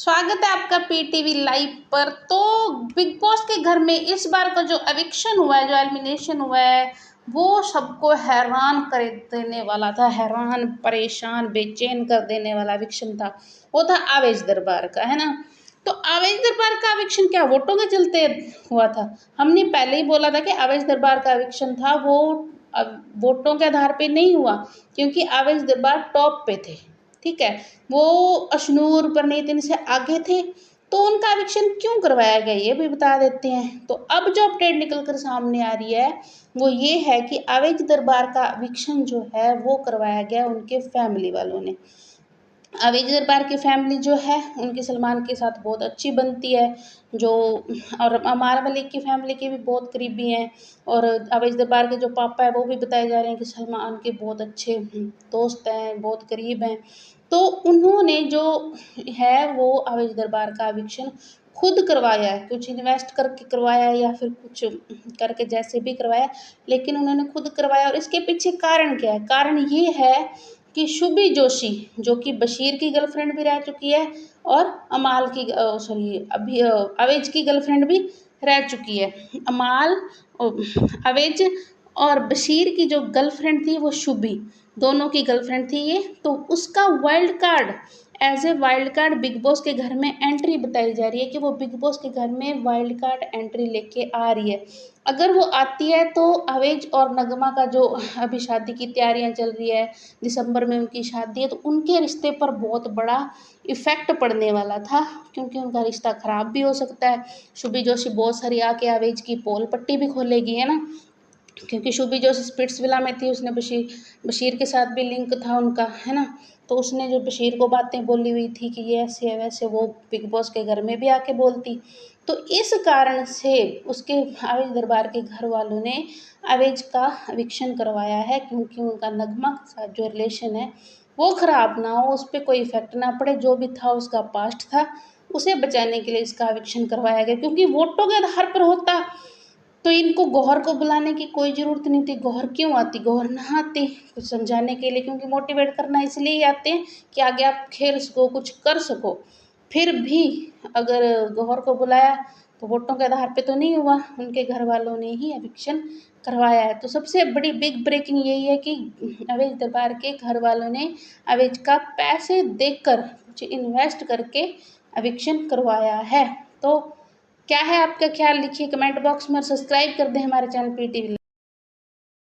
स्वागत है आपका पीटीवी लाइव पर। तो बिग बॉस के घर में इस बार का जो एविक्शन हुआ है, जो एलिमिनेशन हुआ है, वो सबको हैरान कर देने वाला था। हैरान, परेशान, बेचैन कर देने वाला एविक्शन था। वो था आवेश दरबार का, है ना। तो आवेश दरबार का एविक्शन क्या वोटों के चलते हुआ था? हमने पहले ही बोला था कि आवेश दरबार का एविक्शन था वो अब वोटों के आधार पे नहीं हुआ, क्योंकि आवेश दरबार टॉप पे थे। ठीक है, वो अशनूर परनीत इनसे आगे थे, तो उनका एविक्शन क्यों करवाया गया ये भी बता देते हैं। तो अब जो अपडेट निकल कर सामने आ रही है वो ये है कि आवेश दरबार का एविक्शन जो है वो करवाया गया उनके फैमिली वालों ने। अवैज दरबार की फैमिली जो है उनकी सलमान के साथ बहुत अच्छी बनती है, जो और अमार मलिक की फैमिली के भी बहुत करीबी हैं। और अवैज दरबार के जो पापा है वो भी बताए जा रहे हैं कि सलमान के बहुत अच्छे दोस्त हैं, बहुत करीब हैं। तो उन्होंने जो है वो अवैज दरबार का एविक्शन खुद करवाया है, कुछ इन्वेस्ट करके करवाया है या फिर कुछ करके जैसे भी करवाया, लेकिन उन्होंने खुद करवाया। और इसके पीछे कारण क्या है? कारण ये है कि शुभी जोशी, जो कि बशीर की गर्लफ्रेंड भी रह चुकी है और अमाल की सॉरी अभी अवेज की गर्लफ्रेंड भी रह चुकी है। अमाल अवेज और बशीर की जो गर्लफ्रेंड थी वो शुभी, दोनों की गर्लफ्रेंड थी ये। तो उसका wild card, as a wild card Bigg Boss के घर में एंट्री बताई जा रही है कि वो बिग बॉस के घर में वाइल्ड कार्ड एंट्री लेके आ रही है। अगर वो आती है तो अवेज और नगमा का जो अभी शादी की तैयारियां चल रही है, दिसंबर में उनकी शादी है, तो उनके रिश्ते पर बहुत बड़ा इफेक्ट पड़ने वाला था, क्योंकि उनका रिश्ता खराब भी हो सकता है। शुभी जोशी बहुत सारी आके अवेज की पोल पट्टी भी खोलेगी, है ना, क्योंकि शुभी जोशी स्पिट्सविला में थी, उसने बशीर के साथ भी लिंक था उनका, है ना। तो उसने जो बशीर को बातें बोली हुई थी कि ये ऐसे है वैसे, वो बिग बॉस के घर में भी आके बोलती। तो इस कारण से उसके अवेज दरबार के घर वालों ने अवेज का एविक्शन करवाया है, क्योंकि उनका नगमा के साथ जो रिलेशन है वो ख़राब ना हो, उस पर कोई इफेक्ट ना पड़े। जो भी था उसका पास्ट था, उसे बचाने के लिए इसका एविक्शन करवाया गया। क्योंकि वोटों के आधार पर होता तो इनको गौहर को बुलाने की कोई ज़रूरत नहीं थी। गौहर क्यों आती? गौहर ना आती कुछ समझाने के लिए, क्योंकि मोटिवेट करना इसलिए ही आते हैं कि आगे आप खेल सको, कुछ कर सको। फिर भी अगर गौहर को बुलाया तो वोटों के आधार पे तो नहीं हुआ, उनके घर वालों ने ही एविक्शन करवाया है। तो सबसे बड़ी बिग ब्रेकिंग यही है कि अवेज दरबार के घर वालों ने अवेज का पैसे देकर, कुछ इन्वेस्ट करके एविक्शन करवाया है। तो क्या है आपका ख्याल? लिखिए कमेंट बॉक्स में और सब्सक्राइब कर दें हमारे चैनल पीटीवी।